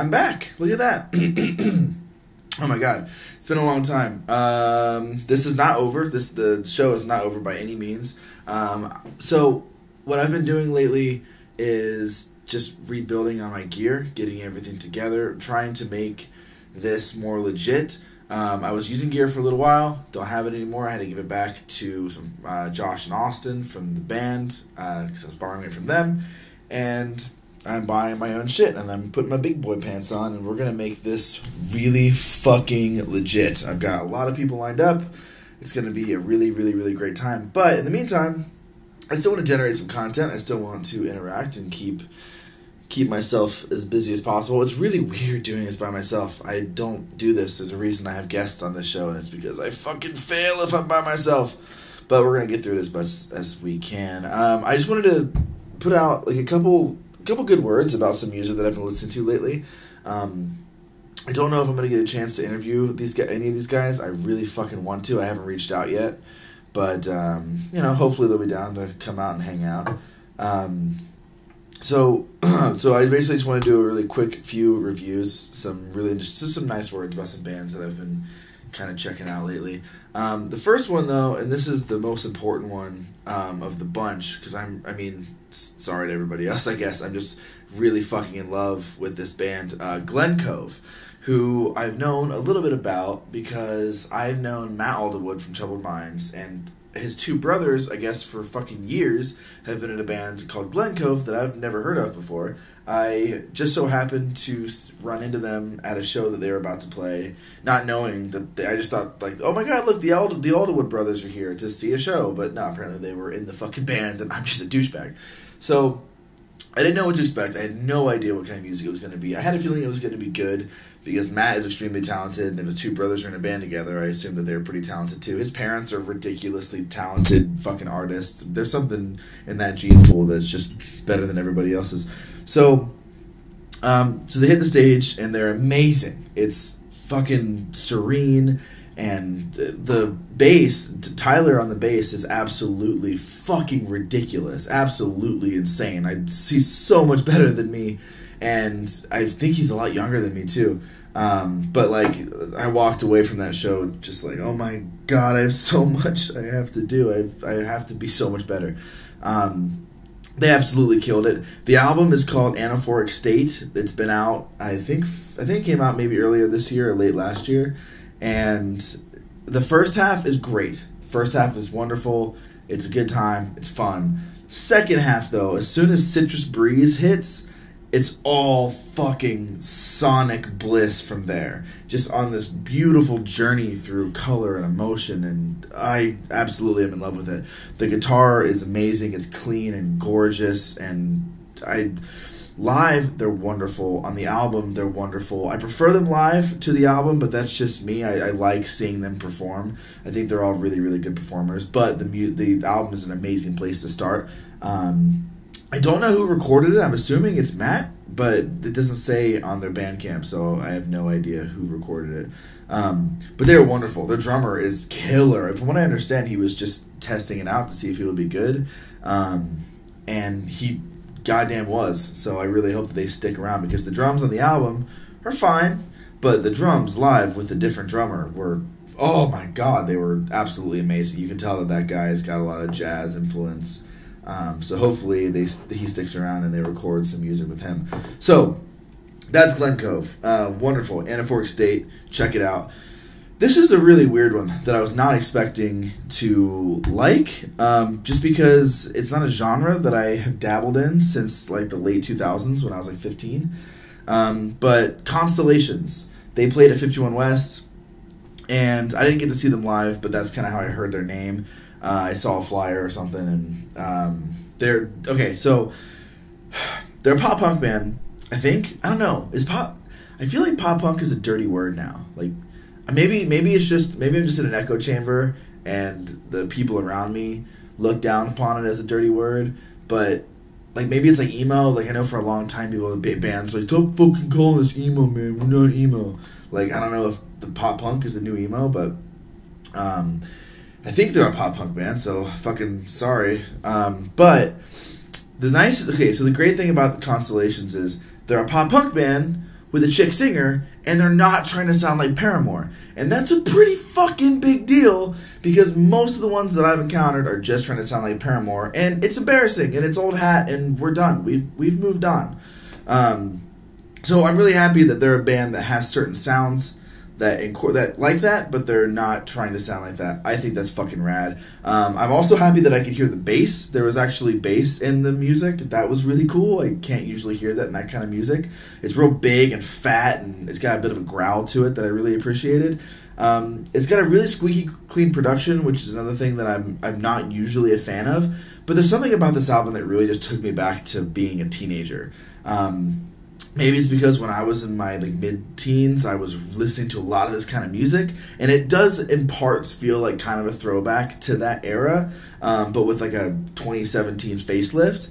I'm back. Look at that. Oh my god. It's been a long time. This is not over. The show is not over by any means. So what I've been doing lately is just rebuilding on my gear, getting everything together, trying to make this more legit. I was using gear for a little while. Don't have it anymore. I had to give it back to some Josh and Austin from the band because I was borrowing it from them. And I'm buying my own shit, and I'm putting my big boy pants on, and we're going to make this really fucking legit. I've got a lot of people lined up. It's going to be a really, really, really great time. But in the meantime, I still want to generate some content. I still want to interact and keep myself as busy as possible. It's really weird doing this by myself. I don't do this. There's a reason I have guests on this show, and it's because I fucking fail if I'm by myself. But we're going to get through it as much as we can. I just wanted to put out like a couple good words about some music that I've been listening to lately. I don't know if I'm going to get a chance to interview any of these guys. I really fucking want to. I haven't reached out yet. But, hopefully they'll be down to come out and hang out. So I basically just want to do a really quick few reviews, some nice words about some bands that I've been kind of checking out lately. The first one, though, and this is the most important one of the bunch, because sorry to everybody else, I guess. I'm just really fucking in love with this band, Glencove, who I've known a little bit about because I've known Matt Alderwood from Troubled Minds, and his two brothers, I guess for fucking years, have been in a band called Glencove that I've never heard of before. I just so happened to run into them at a show that they were about to play, not knowing that I just thought, like, oh my god, look, the Alderwood brothers are here to see a show, but no, apparently they were in the fucking band, and I'm just a douchebag. So I didn't know what to expect. I had no idea what kind of music it was going to be. I had a feeling it was going to be good because Matt is extremely talented, and if his two brothers are in a band together, I assume that they're pretty talented too. His parents are ridiculously talented fucking artists. There's something in that gene pool that's just better than everybody else's. So they hit the stage, and they're amazing. It's fucking serene, and the bass, Tyler on the bass, is absolutely fucking ridiculous, absolutely insane. He's so much better than me, and I think he's a lot younger than me too. But like, I walked away from that show just like, oh my god, I have so much I have to do. I have to be so much better. They absolutely killed it. The album is called Anaphoric State. It's been out, I think it came out maybe earlier this year or late last year. And the first half is great. First half is wonderful. It's a good time. It's fun. Second half, though, as soon as Citrus Breeze hits, it's all fucking sonic bliss from there. Just on this beautiful journey through color and emotion, and I absolutely am in love with it. The guitar is amazing. It's clean and gorgeous, and live, they're wonderful. On the album, they're wonderful. I prefer them live to the album, but that's just me. I like seeing them perform. I think they're all really, really good performers, but the album is an amazing place to start. I don't know who recorded it. I'm assuming it's Matt, but it doesn't say on their Bandcamp, so I have no idea who recorded it. But they're wonderful. Their drummer is killer. From what I understand, he was just testing it out to see if he would be good, and he goddamn was. So I really hope that they stick around, because the drums on the album are fine, but the drums live with a different drummer were, oh my god, they were absolutely amazing. You can tell that guy's got a lot of jazz influence. So hopefully he sticks around and they record some music with him. So that's Glencove. Wonderful. Anaphoric State. Check it out. This is a really weird one that I was not expecting to like, just because it's not a genre that I have dabbled in since like the late 2000s when I was like 15. But Constellations, they played at 51 West, and I didn't get to see them live, but that's kind of how I heard their name. I saw a flyer or something, and they're okay. So they're a pop punk band, I think. I don't know. I feel like pop punk is a dirty word now. Like maybe I'm just in an echo chamber, and the people around me look down upon it as a dirty word. But like maybe it's like emo. Like I know for a long time people in bands like, don't fucking call us emo, man. We're not emo. Like I don't know if the pop punk is the new emo, but I think they're a pop punk band, so fucking sorry. But so the great thing about the Constellations is they're a pop punk band with a chick singer, and they're not trying to sound like Paramore. And that's a pretty fucking big deal, because most of the ones that I've encountered are just trying to sound like Paramore, and it's embarrassing, and it's old hat, and we're done. We've moved on. So I'm really happy that they're a band that has certain sounds that like that, but they're not trying to sound like that. I think that's fucking rad. I'm also happy that I could hear the bass. There was actually bass in the music. That was really cool. I can't usually hear that in that kind of music. It's real big and fat, and it's got a bit of a growl to it that I really appreciated. It's got a really squeaky clean production, which is another thing that I'm not usually a fan of. But there's something about this album that really just took me back to being a teenager. Maybe it's because when I was in my mid-teens, I was listening to a lot of this kind of music, and it does in parts feel like kind of a throwback to that era, but with like a 2017 facelift.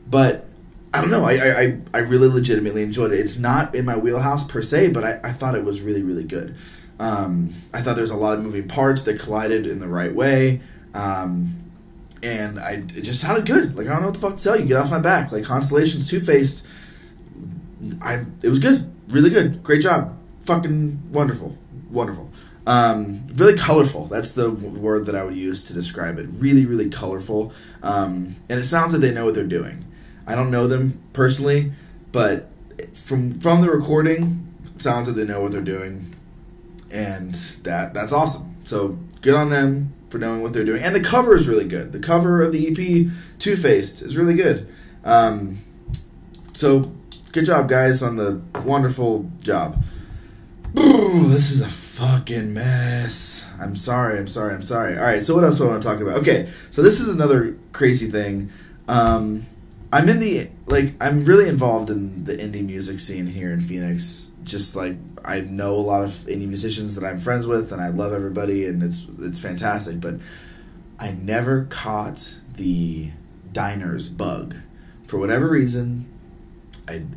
But I don't know, I really legitimately enjoyed it. It's not in my wheelhouse per se, but I thought it was really, really good. I thought there was a lot of moving parts that collided in the right way, and it just sounded good. I don't know what the fuck to tell you. Get off my back. Constellations, Two-Faced. It was good, really good, great job, fucking wonderful. Really colorful. That's the word that I would use to describe it. Really, really colorful. And it sounds like they know what they're doing. I don't know them personally, but from the recording, it sounds like they know what they're doing, and that's awesome. So good on them for knowing what they're doing. And the cover is really good. The cover of the EP, Two-Faced, is really good. So good job, guys, on the wonderful job. Ooh, this is a fucking mess. I'm sorry. Alright, so what else do I want to talk about? Okay, so this is another crazy thing. I'm really involved in the indie music scene here in Phoenix. Just I know a lot of indie musicians that I'm friends with, and I love everybody, and it's fantastic, but I never caught the diners bug. For whatever reason,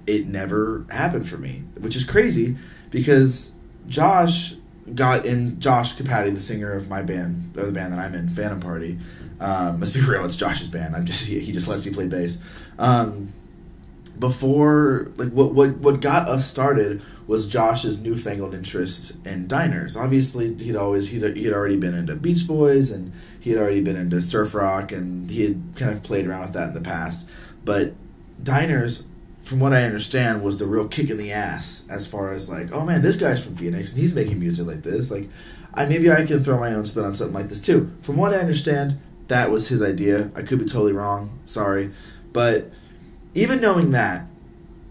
it never happened for me, which is crazy because Josh Capatti, the singer of my band, or the band that I'm in, Phantom Party. Let's be real, it's Josh's band. He just lets me play bass. Before, what got us started was Josh's newfangled interest in diners. Obviously, he had already been into Beach Boys, and he had already been into surf rock, and he had kind of played around with that in the past. But diners, from what I understand, was the real kick in the ass as far as oh man, this guy's from Phoenix and he's making music like this. Maybe I can throw my own spin on something like this too. From what I understand, that was his idea. I could be totally wrong. Sorry. But even knowing that,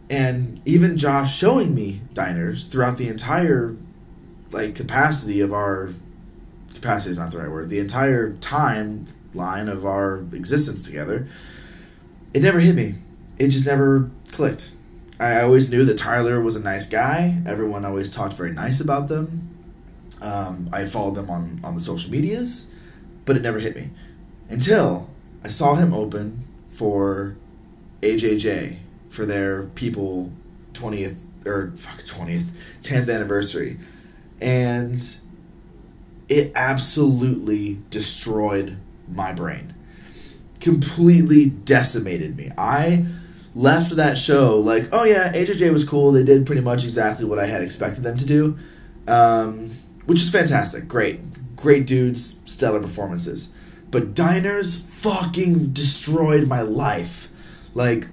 and even Josh showing me diners throughout the entire capacity of our capacity is not the right word. The entire timeline of our existence together, it never hit me. It just never clicked. I always knew that Tyler was a nice guy. Everyone always talked very nice about them. I followed them on the social medias, but it never hit me until I saw him open for AJJ for their People 10th anniversary, and it absolutely destroyed my brain. Completely decimated me. I left that show oh yeah, AJJ was cool. They did pretty much exactly what I had expected them to do, which is fantastic. Great dudes, stellar performances. But diners fucking destroyed my life. It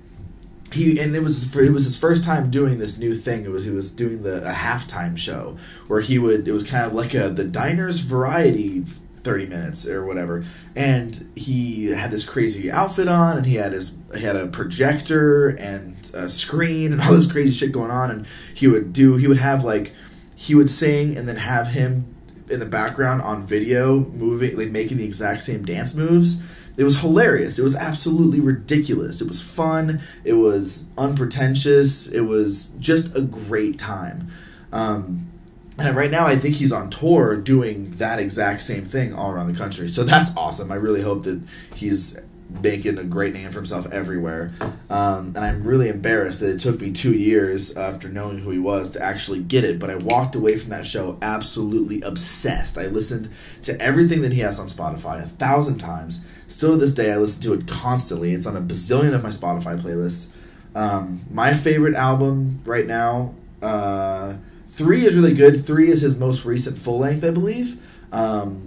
was his first time doing this new thing. He was doing a halftime show where it was kind of like the diners variety 30 minutes or whatever, and he had this crazy outfit on, and he had a projector and a screen and all this crazy shit going on, and he would sing and then have him in the background on video moving, making the exact same dance moves. It was hilarious. It was absolutely ridiculous. It was fun. It was unpretentious. It was just a great time. And right now, I think he's on tour doing that exact same thing all around the country. So that's awesome. I really hope that he's making a great name for himself everywhere. And I'm really embarrassed that it took me 2 years after knowing who he was to actually get it. But I walked away from that show absolutely obsessed. I listened to everything that he has on Spotify 1,000 times. Still to this day, I listen to it constantly. It's on a bazillion of my Spotify playlists. My favorite album right now 3 is really good. 3 is his most recent full length, I believe.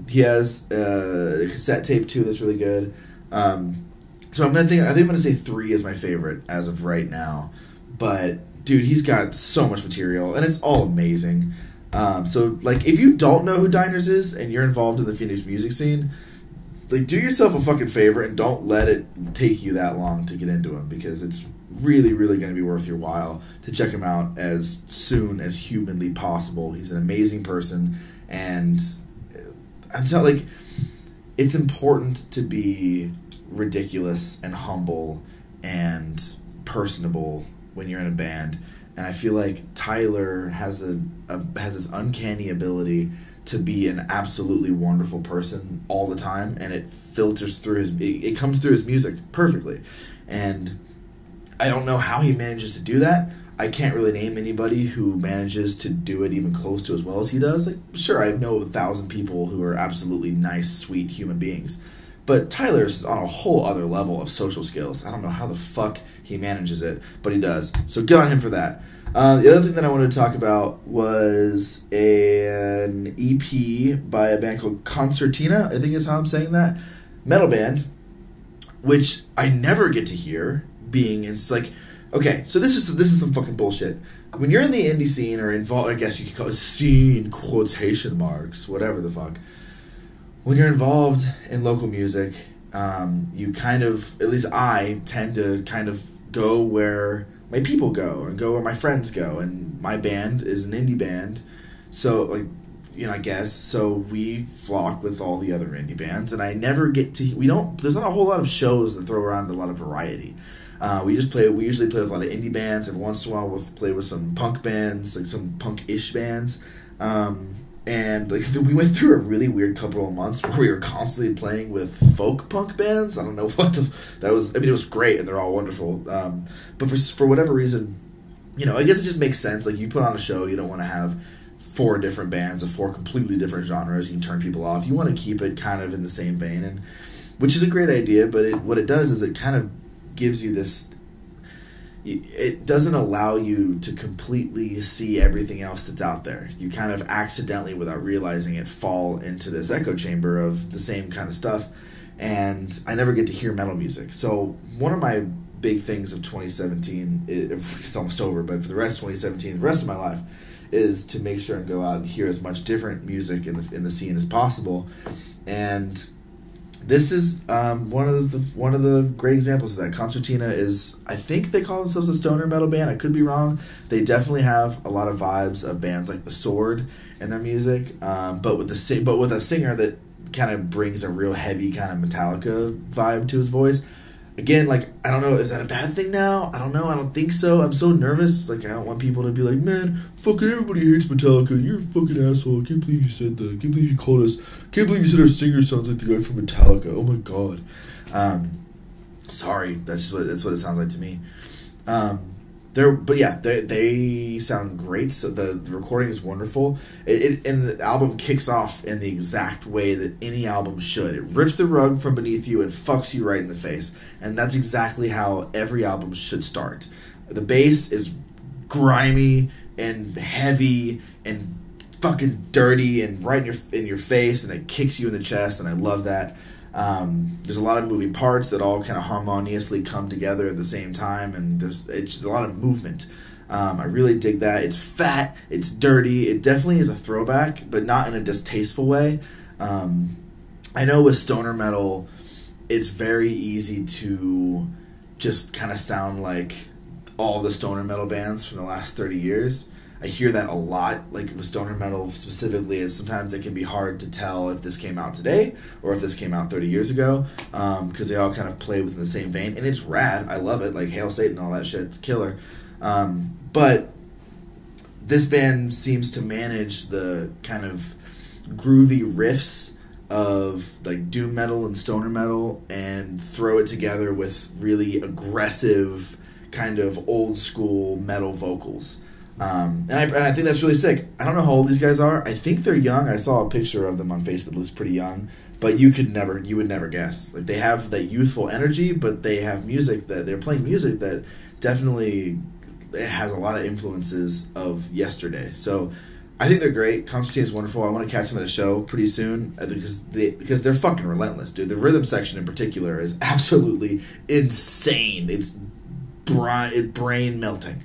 He has a cassette tape too that's really good. So I think I'm gonna say 3 is my favorite as of right now. But dude, he's got so much material and it's all amazing. So like, if you don't know who Diners is and you're involved in the Phoenix music scene, like, do yourself a fucking favor and don't let it take you that long to get into him, because it's really, really going to be worth your while to check him out as soon as humanly possible. He's an amazing person, and I'm telling, like, it's important to be ridiculous and humble and personable when you're in a band. And I feel like Tyler has this uncanny ability to be an absolutely wonderful person all the time, and it filters through it comes through his music perfectly. And I don't know how he manages to do that. I can't really name anybody who manages to do it even close to as well as he does. Like, sure, I know 1,000 people who are absolutely nice, sweet human beings, but Tyler's on a whole other level of social skills. I don't know how the fuck he manages it, but he does. So good on him for that. The other thing that I wanted to talk about was an EP by a band called Concertina, I think is how I'm saying that. Metal band, which I never get to hear, it's like, okay, so this is some fucking bullshit. When you're in the indie scene, or involved, I guess you could call it scene, quotation marks, whatever the fuck. When you're involved in local music, you kind of, at least I tend to kind of go where my people go and go where my friends go, and my band is an indie band, so, like, you know, I guess, so we flock with all the other indie bands, and I never get to, there's not a whole lot of shows that throw around a lot of variety. We usually play with a lot of indie bands, and once in a while we'll play with some punk bands, like some punk-ish bands, and like, we went through a really weird couple of months where we were constantly playing with folk punk bands. I don't know that was. I mean, it was great and they're all wonderful. But for whatever reason, you know, I guess it just makes sense. Like, you put on a show, you don't want to have 4 different bands of 4 completely different genres. You can turn people off. You want to keep it kind of in the same vein, and which is a great idea. But what it does is it kind of gives you this. It doesn't allow you to completely see everything else that's out there. You kind of accidentally, without realizing it, fall into this echo chamber of the same kind of stuff, and I never get to hear metal music. So one of my big things of 2017, it's almost over, but for the rest of 2017, the rest of my life, is to make sure and go out and hear as much different music in the scene as possible. And this is one of the great examples of that. Concertina is, I think they call themselves a stoner metal band. I could be wrong. They definitely have a lot of vibes of bands like The Sword in their music, but with a singer that kind of brings a real heavy kind of Metallica vibe to his voice. Again, like, I don't know, is that a bad thing now? I don't know, I don't think so. I'm so nervous. Like, I don't want people to be like, man, fucking everybody hates Metallica. You're a fucking asshole. I can't believe you said that. I can't believe you called us. I can't believe you said our singer sounds like the guy from Metallica. Oh my god. Sorry, that's what it sounds like to me. They sound great. So the recording is wonderful. And the album kicks off in the exact way that any album should. It rips the rug from beneath you and fucks you right in the face. And that's exactly how every album should start. The bass is grimy and heavy and fucking dirty and right in your face, and it kicks you in the chest, and I love that. There's a lot of moving parts that all kind of harmoniously come together at the same time, and it's just a lot of movement. I really dig that. It's fat, it's dirty, it definitely is a throwback, but not in a distasteful way. I know with stoner metal, it's very easy to just kind of sound like all the stoner metal bands from the last 30 years. I hear that a lot, like with stoner metal specifically, is sometimes it can be hard to tell if this came out today or if this came out 30 years ago, because they all kind of play within the same vein, and it's rad. I love it, like Hail Satan, all that shit, it's killer. But this band seems to manage the kind of groovy riffs of like doom metal and stoner metal and throw it together with really aggressive kind of old school metal vocals. And I think that's really sick. I don't know how old these guys are. I think they're young. I saw a picture of them on Facebook. It looks pretty young, but you would never guess. Like, they have that youthful energy, but they have music that they're playing music that definitely it has a lot of influences of yesterday. So I think they're great. Concertina is wonderful. I want to catch them at a show pretty soon because they're fucking relentless, dude. The rhythm section in particular is absolutely insane. It's brain melting.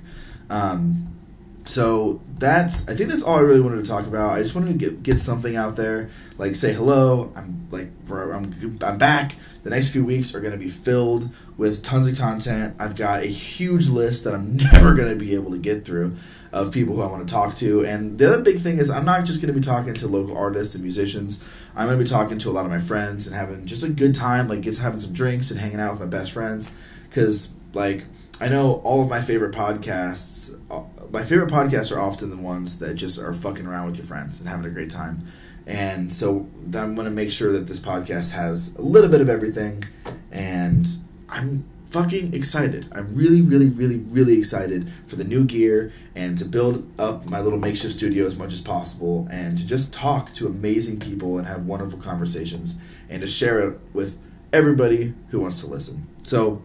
So I think that's all I really wanted to talk about. I just wanted to get something out there, like say hello. I'm back. The next few weeks are going to be filled with tons of content. I've got a huge list that I'm never going to be able to get through of people who I want to talk to. And the other big thing is I'm not just going to be talking to local artists and musicians. I'm going to be talking to a lot of my friends and having just a good time, like just having some drinks and hanging out with my best friends. Because like I know all of my favorite podcasts are often the ones that just are fucking around with your friends and having a great time. And so I'm going to make sure that this podcast has a little bit of everything. And I'm fucking excited. I'm really, really, really, really excited for the new gear and to build up my little makeshift studio as much as possible and to just talk to amazing people and have wonderful conversations and to share it with everybody who wants to listen. So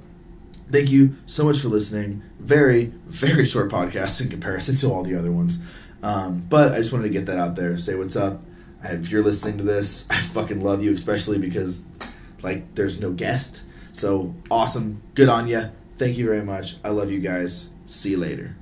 thank you so much for listening. Very, very short podcast in comparison to all the other ones. But I just wanted to get that out there. Say what's up. If you're listening to this, I fucking love you, especially because, like, there's no guest. So, awesome. Good on ya. Thank you very much. I love you guys. See you later.